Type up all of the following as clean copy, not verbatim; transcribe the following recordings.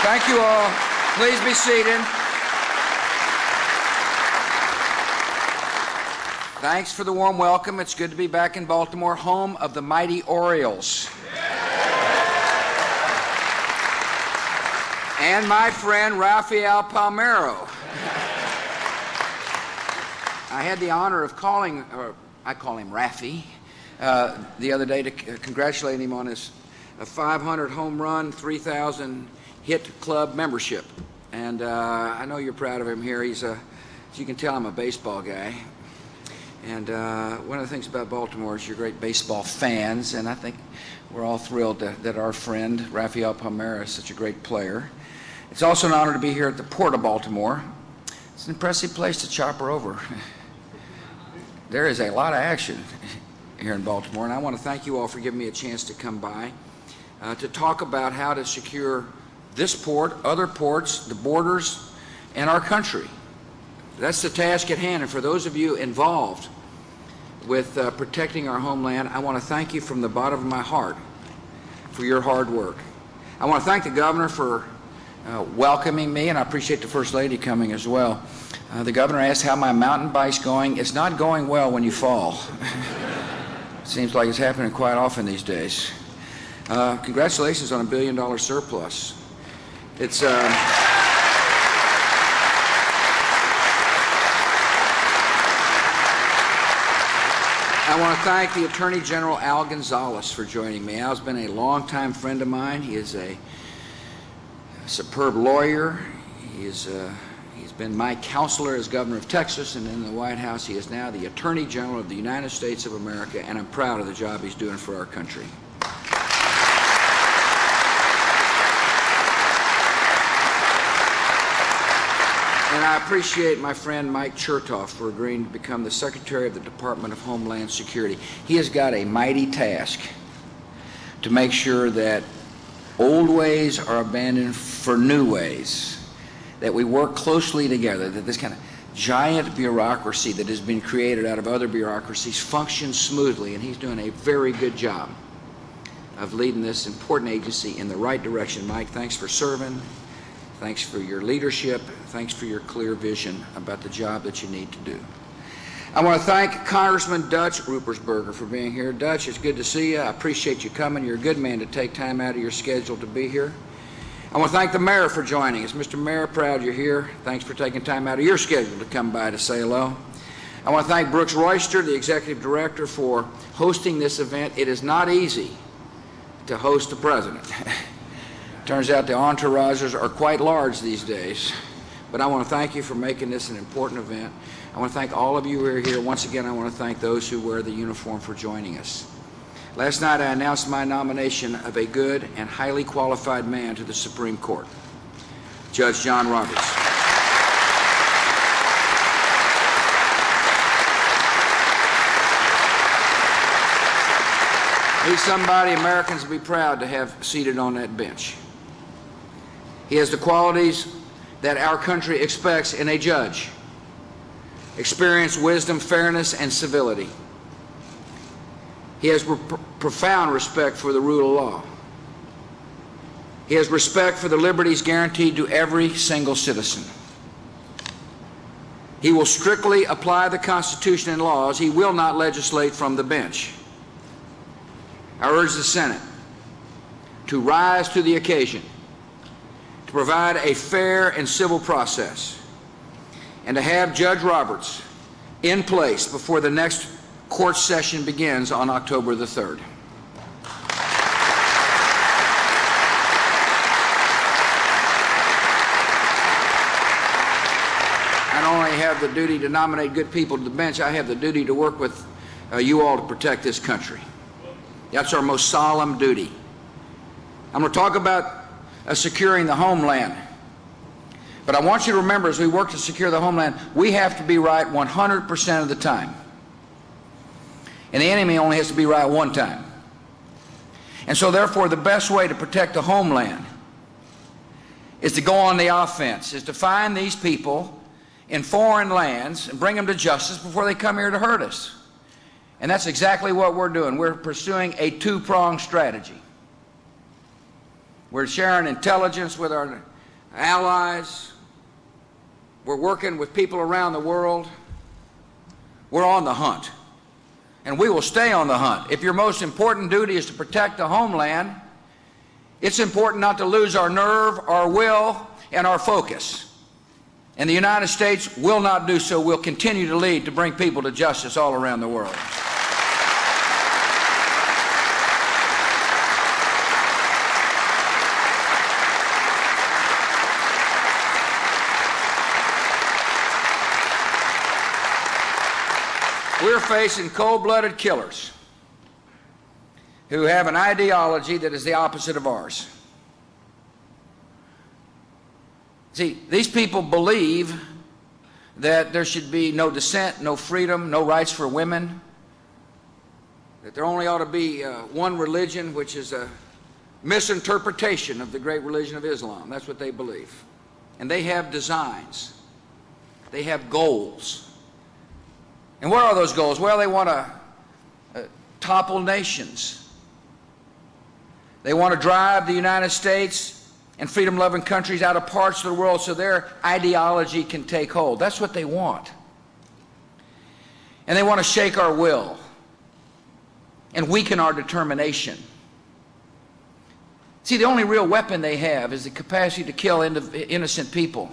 Thank you all. Please be seated. Thanks for the warm welcome. It's good to be back in Baltimore, home of the mighty Orioles. And my friend Rafael Palmeiro. I had the honor of calling, or I call him Rafi, the other day to congratulate him on his 500 home run, 3,000 hit club membership. And I know you're proud of him here. He's as you can tell, I'm a baseball guy. And one of the things about Baltimore is you're great baseball fans, and I think we're all thrilled that our friend Rafael Palmeiro is such a great player. It's also an honor to be here at the Port of Baltimore. It's an impressive place to chopper over. There is a lot of action here in Baltimore, and I want to thank you all for giving me a chance to come by to talk about how to secure this port, other ports, the borders, and our country. That's the task at hand, and for those of you involved with protecting our homeland, I want to thank you from the bottom of my heart for your hard work. I want to thank the governor for welcoming me, and I appreciate the First Lady coming as well. The governor asked how my mountain bike's going. It's not going well when you fall. It seems like it's happening quite often these days. Congratulations on $1 billion surplus. It's I want to thank the Attorney General Al Gonzalez for joining me. Al's been a longtime friend of mine. He is a superb lawyer. He's been my counselor as governor of Texas, and in the White House he is now the Attorney General of the United States of America, and I'm proud of the job he's doing for our country. And I appreciate my friend Mike Chertoff for agreeing to become the Secretary of the Department of Homeland Security. He has got a mighty task to make sure that old ways are abandoned for new ways, that we work closely together, that this kind of giant bureaucracy that has been created out of other bureaucracies functions smoothly, and he's doing a very good job of leading this important agency in the right direction. Mike, thanks for serving. Thanks for your leadership. Thanks for your clear vision about the job that you need to do. I want to thank Congressman Dutch Ruppersberger for being here. Dutch, it's good to see you. I appreciate you coming. You're a good man to take time out of your schedule to be here. I want to thank the mayor for joining us. Mr. Mayor, proud you're here. Thanks for taking time out of your schedule to come by to say hello. I want to thank Brooks Royster, the executive director, for hosting this event. It is not easy to host a president. Turns out the entourages are quite large these days. But I want to thank you for making this an important event. I want to thank all of you who are here. Once again, I want to thank those who wear the uniform for joining us. Last night, I announced my nomination of a good and highly qualified man to the Supreme Court, Judge John Roberts. He's somebody Americans will be proud to have seated on that bench. He has the qualities that our country expects in a judge: experience, wisdom, fairness, and civility. He has profound respect for the rule of law. He has respect for the liberties guaranteed to every single citizen. He will strictly apply the Constitution and laws. He will not legislate from the bench. I urge the Senate to rise to the occasion, to provide a fair and civil process, and to have Judge Roberts in place before the next court session begins on October the 3rd. I not only have the duty to nominate good people to the bench, I have the duty to work with you all to protect this country. That's our most solemn duty. I'm going to talk about securing the homeland. But I want you to remember, as we work to secure the homeland, we have to be right 100% of the time. And the enemy only has to be right one time. And so therefore, the best way to protect the homeland is to go on the offense, is to find these people in foreign lands and bring them to justice before they come here to hurt us. And that's exactly what we're doing. We're pursuing a two-pronged strategy. We're sharing intelligence with our allies. We're working with people around the world. We're on the hunt, and we will stay on the hunt. If your most important duty is to protect the homeland, it's important not to lose our nerve, our will, and our focus. And the United States will not do so. We'll continue to lead to bring people to justice all around the world. We're facing cold-blooded killers who have an ideology that is the opposite of ours. See, these people believe that there should be no dissent, no freedom, no rights for women, that there only ought to be one religion, which is a misinterpretation of the great religion of Islam. That's what they believe. And they have designs. They have goals. And what are those goals? Well, they want to topple nations. They want to drive the United States and freedom-loving countries out of parts of the world so their ideology can take hold. That's what they want. And they want to shake our will and weaken our determination. See, the only real weapon they have is the capacity to kill innocent people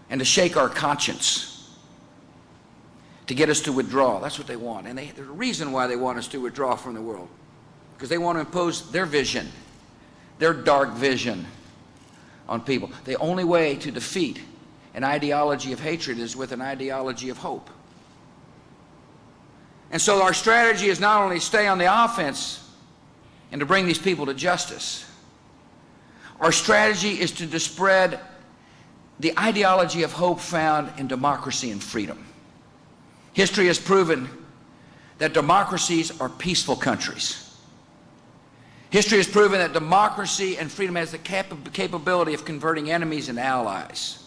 and to shake our conscience, to get us to withdraw. That's what they want. And there's a reason why they want us to withdraw from the world, because they want to impose their vision, their dark vision on people. The only way to defeat an ideology of hatred is with an ideology of hope. And so our strategy is not only to stay on the offense and to bring these people to justice. Our strategy is to spread the ideology of hope found in democracy and freedom. History has proven that democracies are peaceful countries. History has proven that democracy and freedom has the capability of converting enemies into allies.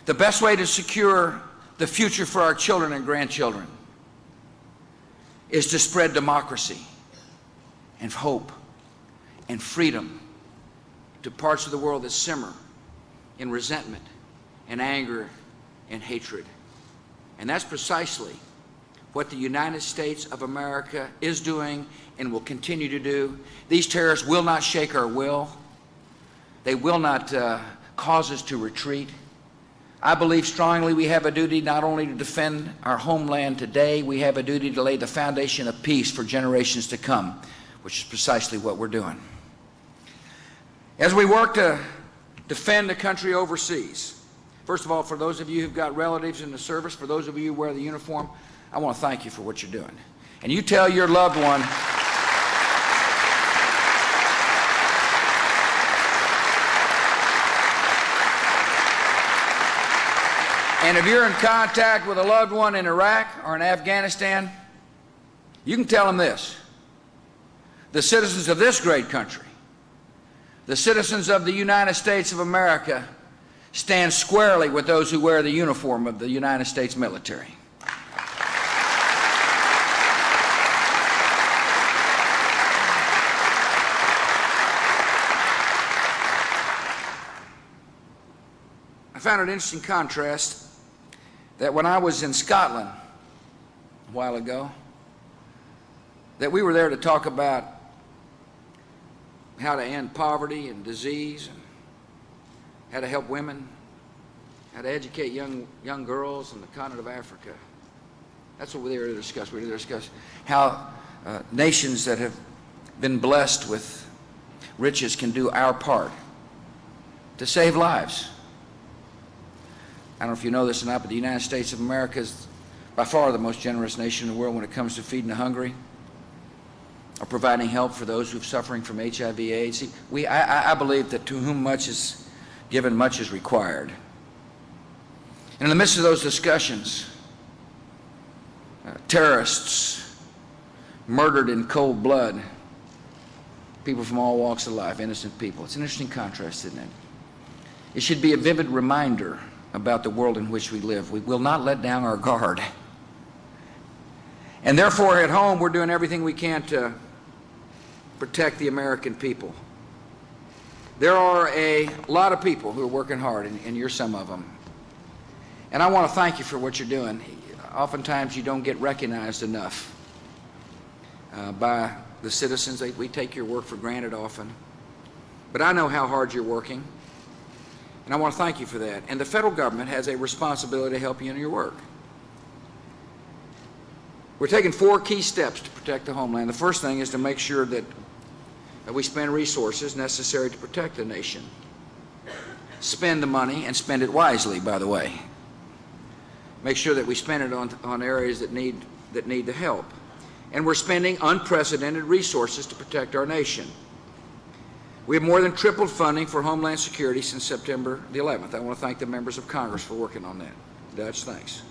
The best way to secure the future for our children and grandchildren is to spread democracy and hope and freedom to parts of the world that simmer in resentment and anger and hatred. And that's precisely what the United States of America is doing and will continue to do. These terrorists will not shake our will. They will not cause us to retreat. I believe strongly we have a duty not only to defend our homeland today, we have a duty to lay the foundation of peace for generations to come, which is precisely what we're doing. As we work to defend the country overseas, first of all, for those of you who've got relatives in the service, for those of you who wear the uniform, I want to thank you for what you're doing. And you tell your loved one, and if you're in contact with a loved one in Iraq or in Afghanistan, you can tell them this: the citizens of this great country, the citizens of the United States of America, stand squarely with those who wear the uniform of the United States military. I found an interesting contrast that when I was in Scotland a while ago, that we were there to talk about how to end poverty and disease, and how to help women, how to educate young girls in the continent of Africa. That's what we were there to discuss. We were there to discuss how nations that have been blessed with riches can do our part to save lives. I don't know if you know this or not, but the United States of America is by far the most generous nation in the world when it comes to feeding the hungry or providing help for those who are suffering from HIV/AIDS. See, I believe that to whom much is given, much is required. And in the midst of those discussions, terrorists murdered in cold blood people from all walks of life, innocent people. It's an interesting contrast, isn't it? It should be a vivid reminder about the world in which we live. We will not let down our guard. And therefore, at home, we're doing everything we can to protect the American people. There are a lot of people who are working hard, and you're some of them. And I want to thank you for what you're doing. Oftentimes you don't get recognized enough by the citizens. We take your work for granted often. But I know how hard you're working, and I want to thank you for that. And the federal government has a responsibility to help you in your work. We're taking 4 key steps to protect the homeland. The first thing is to make sure that we spend resources necessary to protect the nation. Spend the money, and spend it wisely, by the way. Make sure that we spend it on areas that need the help. And we're spending unprecedented resources to protect our nation. We have more than tripled funding for Homeland Security since September the 11th. I want to thank the members of Congress for working on that. Dutch, thanks.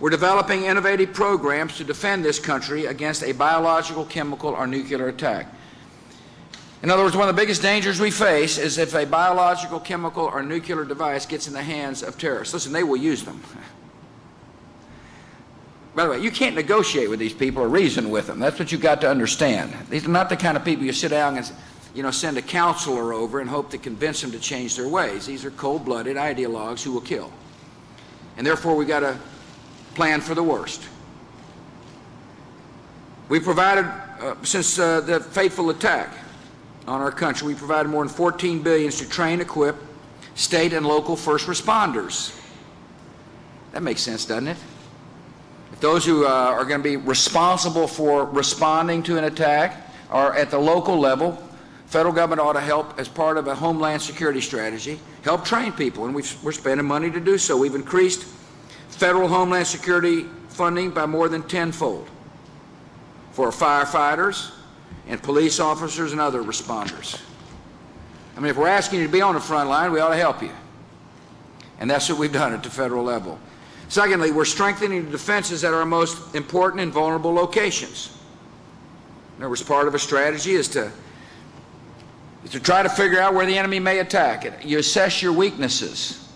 We're developing innovative programs to defend this country against a biological, chemical, or nuclear attack. In other words, one of the biggest dangers we face is if a biological, chemical, or nuclear device gets in the hands of terrorists. Listen, they will use them. By the way, you can't negotiate with these people or reason with them. That's what you've got to understand. These are not the kind of people you sit down and send a counselor over and hope to convince them to change their ways. These are cold-blooded ideologues who will kill. And therefore, we've got to plan for the worst. We provided, since the fateful attack on our country, we provided more than $14 billion to train, equip state and local first responders. That makes sense, doesn't it? If those who are going to be responsible for responding to an attack are at the local level, federal government ought to help as part of a Homeland Security strategy, help train people, and we're spending money to do so. We've increased federal Homeland Security funding by more than tenfold for firefighters and police officers and other responders. I mean, if we're asking you to be on the front line, we ought to help you. And that's what we've done at the federal level. Secondly, we're strengthening the defenses at our most important and vulnerable locations. In other words, part of a strategy is to try to figure out where the enemy may attack. You assess your weaknesses,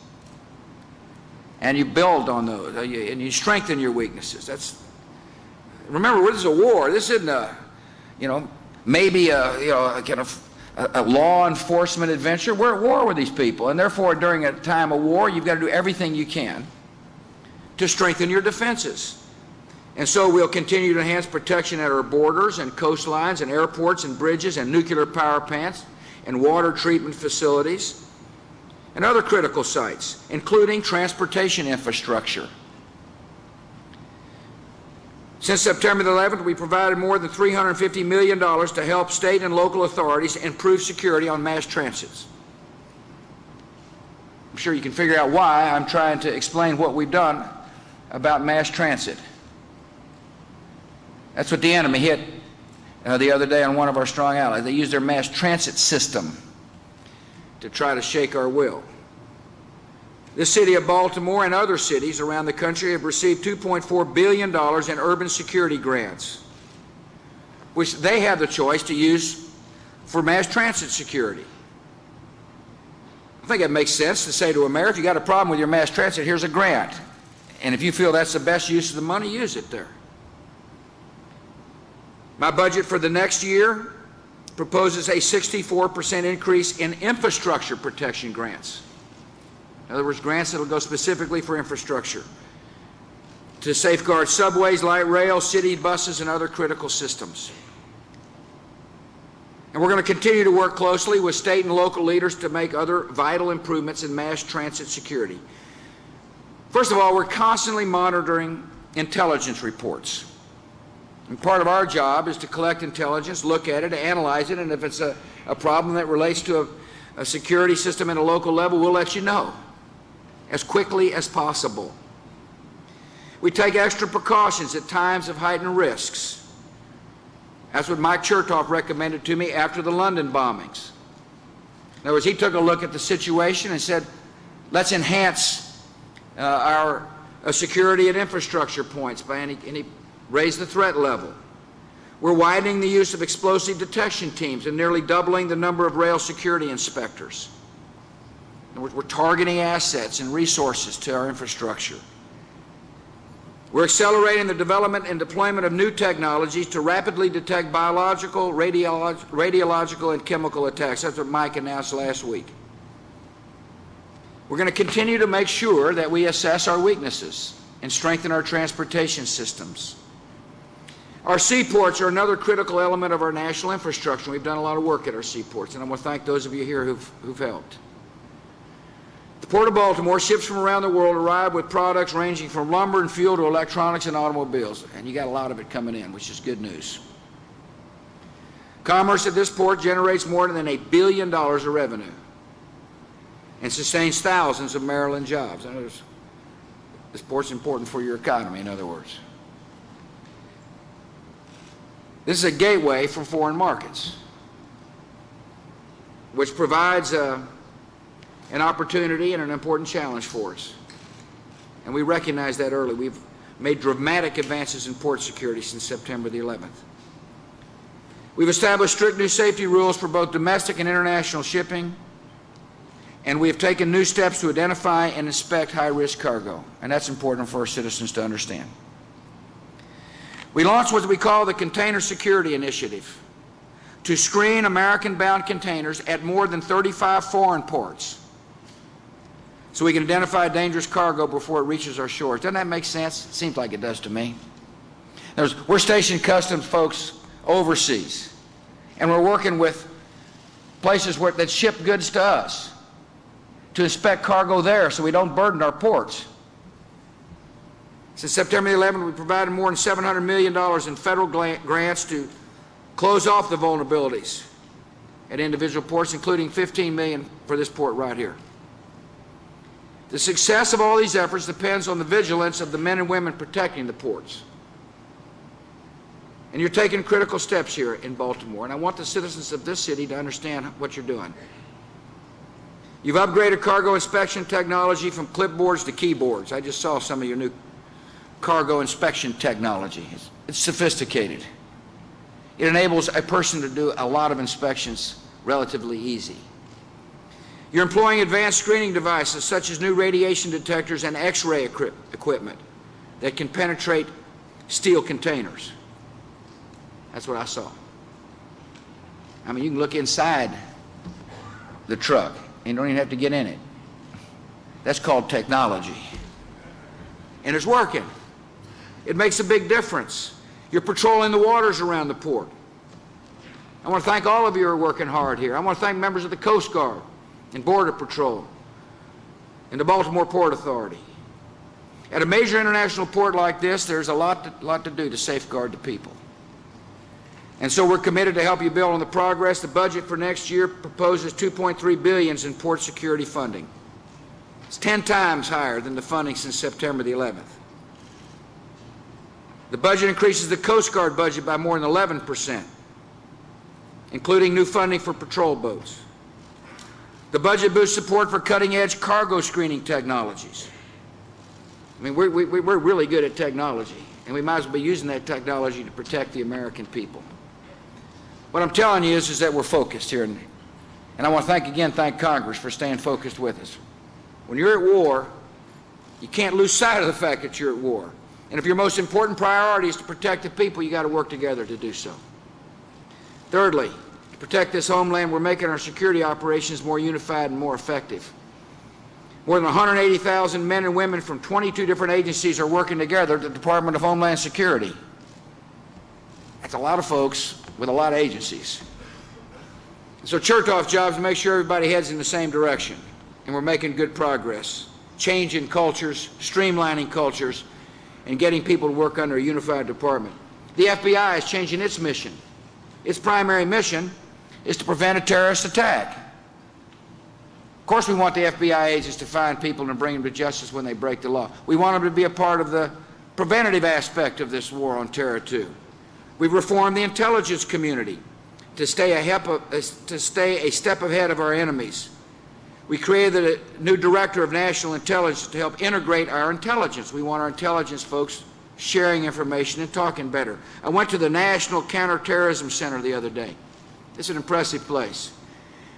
and you build on those, and you strengthen your weaknesses. Remember, this is a war. This isn't maybe a kind of a law enforcement adventure. We're at war with these people, and therefore, during a time of war, you've got to do everything you can to strengthen your defenses. And so we'll continue to enhance protection at our borders and coastlines and airports and bridges and nuclear power plants and water treatment facilities and other critical sites, including transportation infrastructure. Since September the 11th, we provided more than $350 million to help state and local authorities improve security on mass transits. I'm sure you can figure out why I'm trying to explain what we've done about mass transit. That's what the enemy hit the other day on one of our strong allies. They used their mass transit system to try to shake our will. The city of Baltimore and other cities around the country have received $2.4 billion in urban security grants, which they have the choice to use for mass transit security. I think it makes sense to say to a mayor, if you got a problem with your mass transit, here's a grant. And if you feel that's the best use of the money, use it there. My budget for the next year proposes a 64% increase in infrastructure protection grants. In other words, grants that will go specifically for infrastructure to safeguard subways, light rail, city buses, and other critical systems. And we're going to continue to work closely with state and local leaders to make other vital improvements in mass transit security. First of all, we're constantly monitoring intelligence reports. And part of our job is to collect intelligence, look at it, analyze it, and if it's a problem that relates to a security system at a local level, we'll let you know as quickly as possible. We take extra precautions at times of heightened risks. That's what Mike Chertoff recommended to me after the London bombings. In other words, he took a look at the situation and said, let's enhance our security at infrastructure points and he raised the threat level. We're widening the use of explosive detection teams and nearly doubling the number of rail security inspectors. In other words, we're targeting assets and resources to our infrastructure. We're accelerating the development and deployment of new technologies to rapidly detect biological, radiological, and chemical attacks. That's what Mike announced last week. We're going to continue to make sure that we assess our weaknesses and strengthen our transportation systems. Our seaports are another critical element of our national infrastructure. We've done a lot of work at our seaports, and I want to thank those of you here who've helped. The Port of Baltimore, ships from around the world arrive with products ranging from lumber and fuel to electronics and automobiles, and you got a lot of it coming in, which is good news. Commerce at this port generates more than $1 billion of revenue and sustains thousands of Maryland jobs. This port's important for your economy, in other words. This is a gateway for foreign markets, which provides an opportunity and an important challenge for us. And we recognize that early. We've made dramatic advances in port security since September the 11th. We've established strict new safety rules for both domestic and international shipping, and we have taken new steps to identify and inspect high-risk cargo, and that's important for our citizens to understand. We launched what we call the Container Security Initiative to screen American-bound containers at more than 35 foreign ports so we can identify dangerous cargo before it reaches our shores. Doesn't that make sense? It seems like it does to me. We're stationed customs folks overseas, and we're working with places that ship goods to us to inspect cargo there so we don't burden our ports. Since September the 11th, we've provided more than $700 million in federal grants to close off the vulnerabilities at individual ports, including $15 million for this port right here. The success of all these efforts depends on the vigilance of the men and women protecting the ports. And you're taking critical steps here in Baltimore, and I want the citizens of this city to understand what you're doing. You've upgraded cargo inspection technology from clipboards to keyboards. I just saw some of your new cargo inspection technology. It's sophisticated. It enables a person to do a lot of inspections relatively easy. You're employing advanced screening devices such as new radiation detectors and X-ray equipment that can penetrate steel containers. That's what I saw. I mean, you can look inside the truck and you don't even have to get in it. That's called technology. And it's working. It makes a big difference. You're patrolling the waters around the port. I want to thank all of you who are working hard here. I want to thank members of the Coast Guard and Border Patrol and the Baltimore Port Authority. At a major international port like this, there's a lot to do to safeguard the people. And so we're committed to help you build on the progress. The budget for next year proposes $2.3 billion in port security funding. It's 10 times higher than the funding since September the 11th. The budget increases the Coast Guard budget by more than 11%, including new funding for patrol boats. The budget boosts support for cutting-edge cargo screening technologies. I mean, we're really good at technology, and we might as well be using that technology to protect the American people. What I'm telling you is that we're focused here, and I want to thank Congress for staying focused with us. When you're at war, you can't lose sight of the fact that you're at war. And if your most important priority is to protect the people, you got to work together to do so. Thirdly, to protect this homeland, we're making our security operations more unified and more effective. More than 180,000 men and women from 22 different agencies are working together at the Department of Homeland Security. That's a lot of folks with a lot of agencies. So Chertoff's job is to make sure everybody heads in the same direction, and we're making good progress, changing cultures, streamlining cultures, and getting people to work under a unified department. The FBI is changing its mission. Its primary mission is to prevent a terrorist attack. Of course, we want the FBI agents to find people and bring them to justice when they break the law. We want them to be a part of the preventative aspect of this war on terror, too. We've reformed the intelligence community to stay a step ahead of our enemies. We created a new director of national intelligence to help integrate our intelligence. We want our intelligence folks sharing information and talking better. I went to the National Counterterrorism Center the other day. It's an impressive place.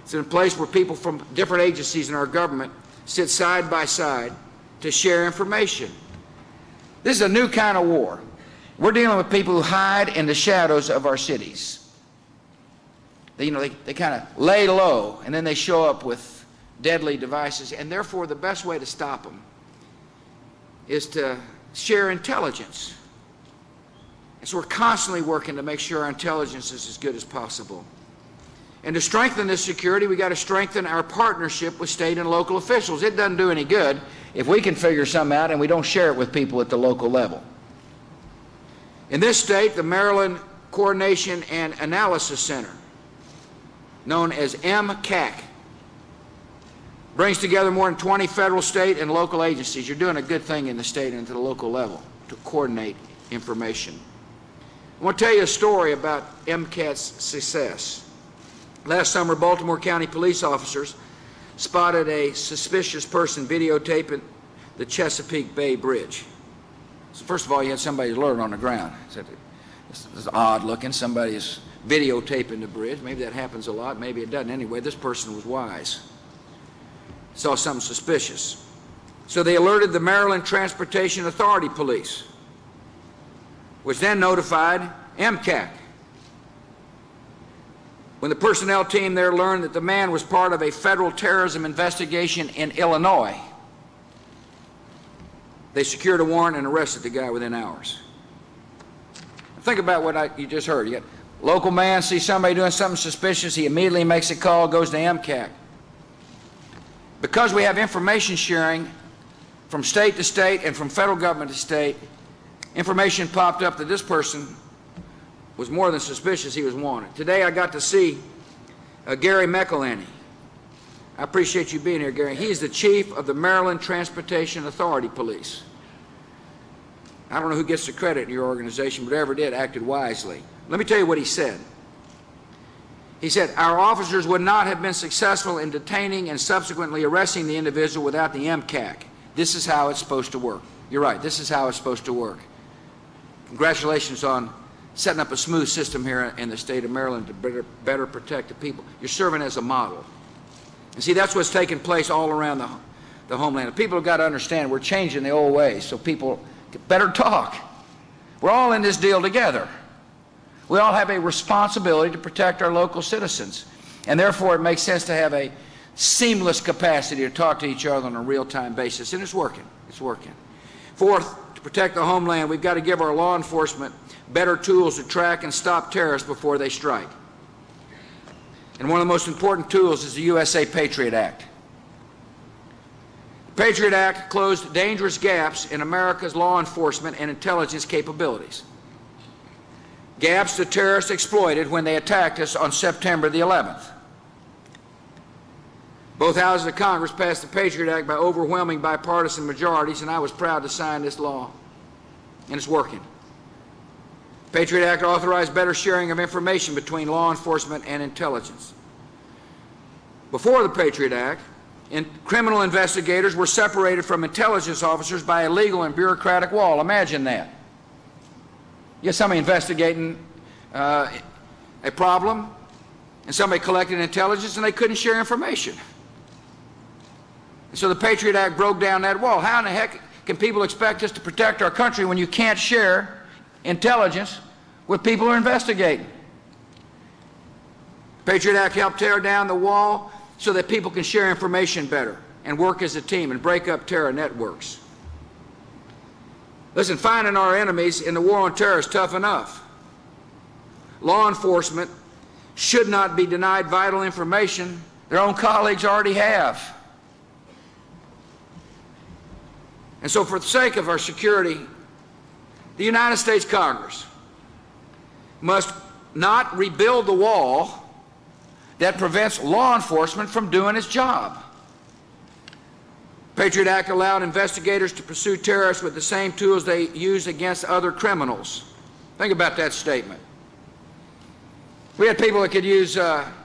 It's a place where people from different agencies in our government sit side by side to share information. This is a new kind of war. We're dealing with people who hide in the shadows of our cities. They kind of lay low, and then they show up with deadly devices, and therefore the best way to stop them is to share intelligence. And so we're constantly working to make sure our intelligence is as good as possible. And to strengthen this security, we've got to strengthen our partnership with state and local officials. It doesn't do any good if we can figure something out and we don't share it with people at the local level. In this state, the Maryland Coordination and Analysis Center, known as MCAC, brings together more than 20 federal, state, and local agencies. You're doing a good thing in the state and at the local level to coordinate information. I want to tell you a story about MCAT's success. Last summer, Baltimore County police officers spotted a suspicious person videotaping the Chesapeake Bay Bridge. So first of all, you had somebody alert on the ground. Said, this is odd looking. Somebody is videotaping the bridge. Maybe that happens a lot. Maybe it doesn't. Anyway, this person was wise. Saw something suspicious. So they alerted the Maryland Transportation Authority Police, which then notified MCAC. When the personnel team there learned that the man was part of a federal terrorism investigation in Illinois, they secured a warrant and arrested the guy within hours. Think about what you just heard. You got a local man sees somebody doing something suspicious, he immediately makes a call, goes to MCAC. Because we have information sharing from state to state and from federal government to state, information popped up that this person was more than suspicious, he was wanted. Today I got to see Gary McElhenney. I appreciate you being here, Gary. He is the chief of the Maryland Transportation Authority Police. I don't know who gets the credit in your organization, but whoever did acted wisely. Let me tell you what he said. He said, our officers would not have been successful in detaining and subsequently arresting the individual without the MCAC. This is how it's supposed to work. You're right, this is how it's supposed to work. Congratulations on setting up a smooth system here in the state of Maryland to better protect the people. You're serving as a model. And see, that's what's taking place all around the homeland. People have got to understand we're changing the old ways so people better talk. We're all in this deal together. We all have a responsibility to protect our local citizens. And therefore, it makes sense to have a seamless capacity to talk to each other on a real-time basis. And it's working. It's working. Fourth, to protect the homeland, we've got to give our law enforcement better tools to track and stop terrorists before they strike. And one of the most important tools is the USA Patriot Act. The Patriot Act closed dangerous gaps in America's law enforcement and intelligence capabilities. Gaps the terrorists exploited when they attacked us on September the 11th. Both houses of Congress passed the Patriot Act by overwhelming bipartisan majorities, and I was proud to sign this law. And it's working. The Patriot Act authorized better sharing of information between law enforcement and intelligence. Before the Patriot Act, criminal investigators were separated from intelligence officers by a legal and bureaucratic wall. Imagine that. You have somebody investigating a problem, and somebody collected intelligence, and they couldn't share information. And so the Patriot Act broke down that wall. How in the heck can people expect us to protect our country when you can't share intelligence with people who are investigating? Patriot Act helped tear down the wall so that people can share information better and work as a team and break up terror networks. Listen, finding our enemies in the war on terror is tough enough. Law enforcement should not be denied vital information their own colleagues already have. And so for the sake of our security, the United States Congress must not rebuild the wall that prevents law enforcement from doing its job. Patriot Act allowed investigators to pursue terrorists with the same tools they use against other criminals. Think about that statement. We had people that could use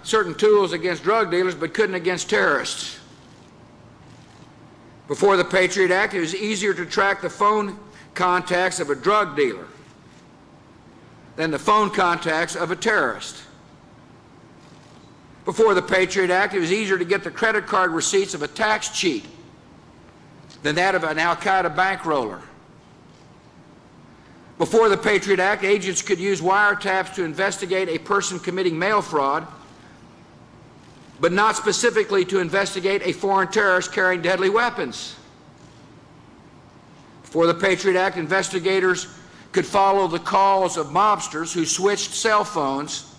certain tools against drug dealers but couldn't against terrorists. Before the Patriot Act, it was easier to track the phone contacts of a drug dealer than the phone contacts of a terrorist. Before the Patriot Act, it was easier to get the credit card receipts of a tax cheat than that of an al-Qaeda bankroller. Before the Patriot Act, agents could use wiretaps to investigate a person committing mail fraud, but not specifically to investigate a foreign terrorist carrying deadly weapons. Before the Patriot Act, investigators could follow the calls of mobsters who switched cell phones,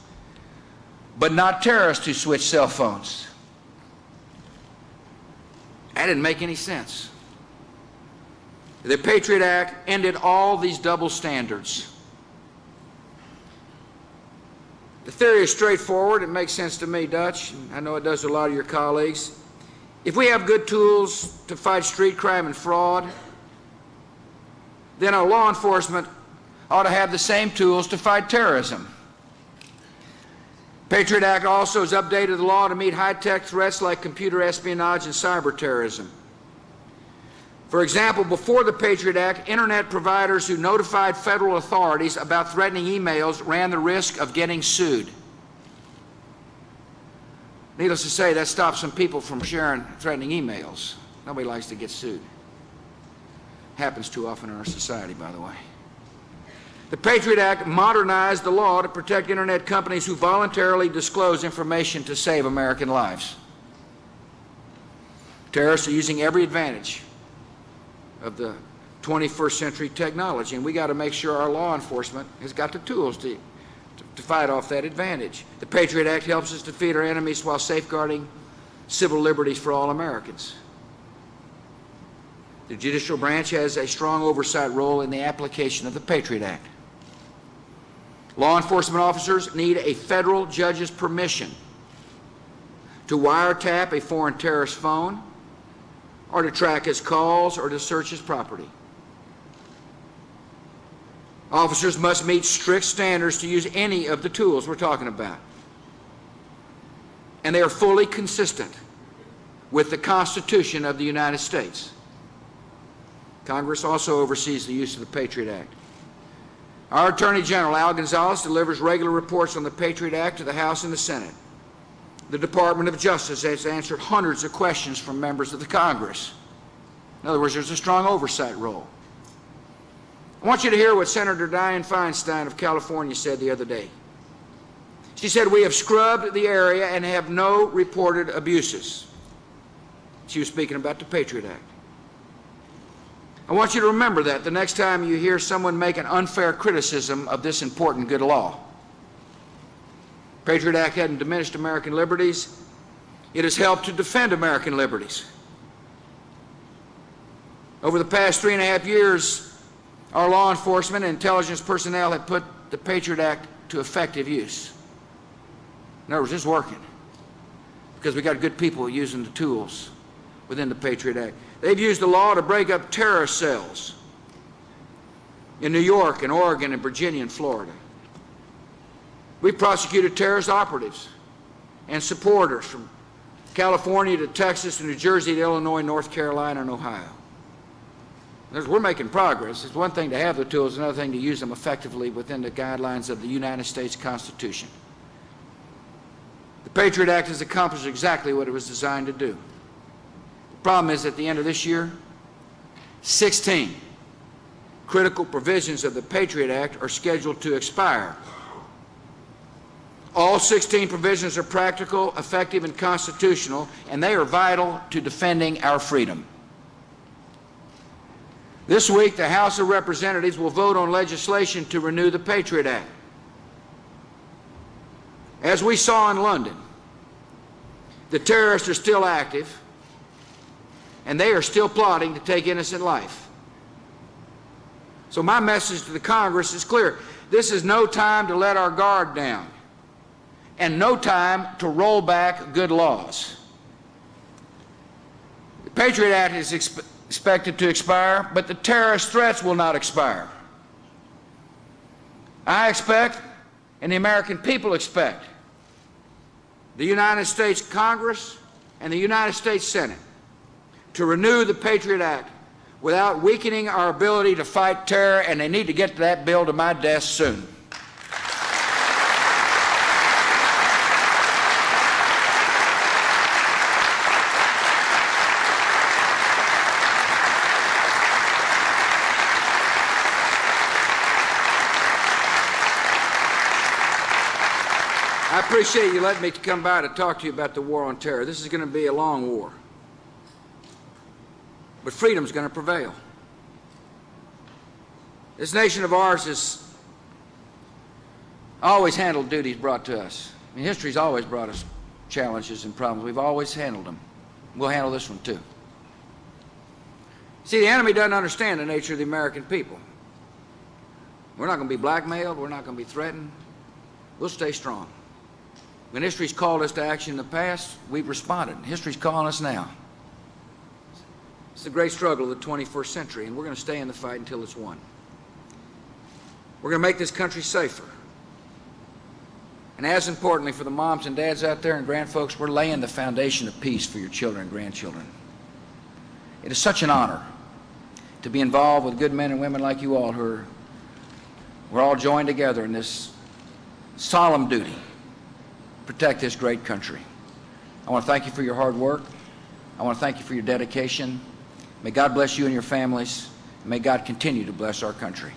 but not terrorists who switched cell phones. That didn't make any sense. The Patriot Act ended all these double standards. The theory is straightforward. It makes sense to me, Dutch. I know it does to a lot of your colleagues. If we have good tools to fight street crime and fraud, then our law enforcement ought to have the same tools to fight terrorism. Patriot Act also has updated the law to meet high-tech threats like computer espionage and cyber terrorism. For example, before the Patriot Act, internet providers who notified federal authorities about threatening emails ran the risk of getting sued. Needless to say, that stops some people from sharing threatening emails. Nobody likes to get sued. Happens too often in our society, by the way. The Patriot Act modernized the law to protect internet companies who voluntarily disclose information to save American lives. Terrorists are using every advantage of the 21st century technology, and we got to make sure our law enforcement has got the tools to fight off that advantage. The Patriot Act helps us defeat our enemies while safeguarding civil liberties for all Americans. The judicial branch has a strong oversight role in the application of the Patriot Act. Law enforcement officers need a federal judge's permission to wiretap a foreign terrorist phone, or to track his calls, or to search his property. Officers must meet strict standards to use any of the tools we're talking about. And they are fully consistent with the Constitution of the United States. Congress also oversees the use of the Patriot Act. Our Attorney General, Al Gonzalez, delivers regular reports on the Patriot Act to the House and the Senate. The Department of Justice has answered hundreds of questions from members of the Congress. In other words, there's a strong oversight role. I want you to hear what Senator Dianne Feinstein of California said the other day. She said, "We have scrubbed the area and have no reported abuses." She was speaking about the Patriot Act. I want you to remember that the next time you hear someone make an unfair criticism of this important good law. Patriot Act hadn't diminished American liberties. It has helped to defend American liberties. Over the past 3.5 years, our law enforcement and intelligence personnel have put the Patriot Act to effective use. In other words, it's working because we got good people using the tools within the Patriot Act. They've used the law to break up terrorist cells in New York and Oregon and Virginia and Florida. We've prosecuted terrorist operatives and supporters from California to Texas to New Jersey to Illinois, North Carolina, and Ohio. We're making progress. It's one thing to have the tools, another thing to use them effectively within the guidelines of the United States Constitution. The Patriot Act has accomplished exactly what it was designed to do. The problem is, at the end of this year, 16 critical provisions of the Patriot Act are scheduled to expire. All 16 provisions are practical, effective, and constitutional, and they are vital to defending our freedom. This week, the House of Representatives will vote on legislation to renew the Patriot Act. As we saw in London, the terrorists are still active, and they are still plotting to take innocent life. So my message to the Congress is clear. This is no time to let our guard down, and no time to roll back good laws. The Patriot Act is expected to expire, but the terrorist threats will not expire. I expect, and the American people expect, the United States Congress and the United States Senate to renew the Patriot Act without weakening our ability to fight terror, and they need to get that bill to my desk soon. appreciate you letting me come by to talk to you about the war on terror. This is going to be a long war. But freedom's going to prevail. This nation of ours has always handled duties brought to us. I mean, history's always brought us challenges and problems. We've always handled them. We'll handle this one too. See, the enemy doesn't understand the nature of the American people. We're not going to be blackmailed. We're not going to be threatened. We'll stay strong. When history's called us to action in the past, we've responded. History's calling us now. It's the great struggle of the 21st century, and we're going to stay in the fight until it's won. We're going to make this country safer. And as importantly, for the moms and dads out there and grandfolks, we're laying the foundation of peace for your children and grandchildren. It is such an honor to be involved with good men and women like you all we're all joined together in this solemn duty to protect this great country. I want to thank you for your hard work. I want to thank you for your dedication. May God bless you and your families. May God continue to bless our country.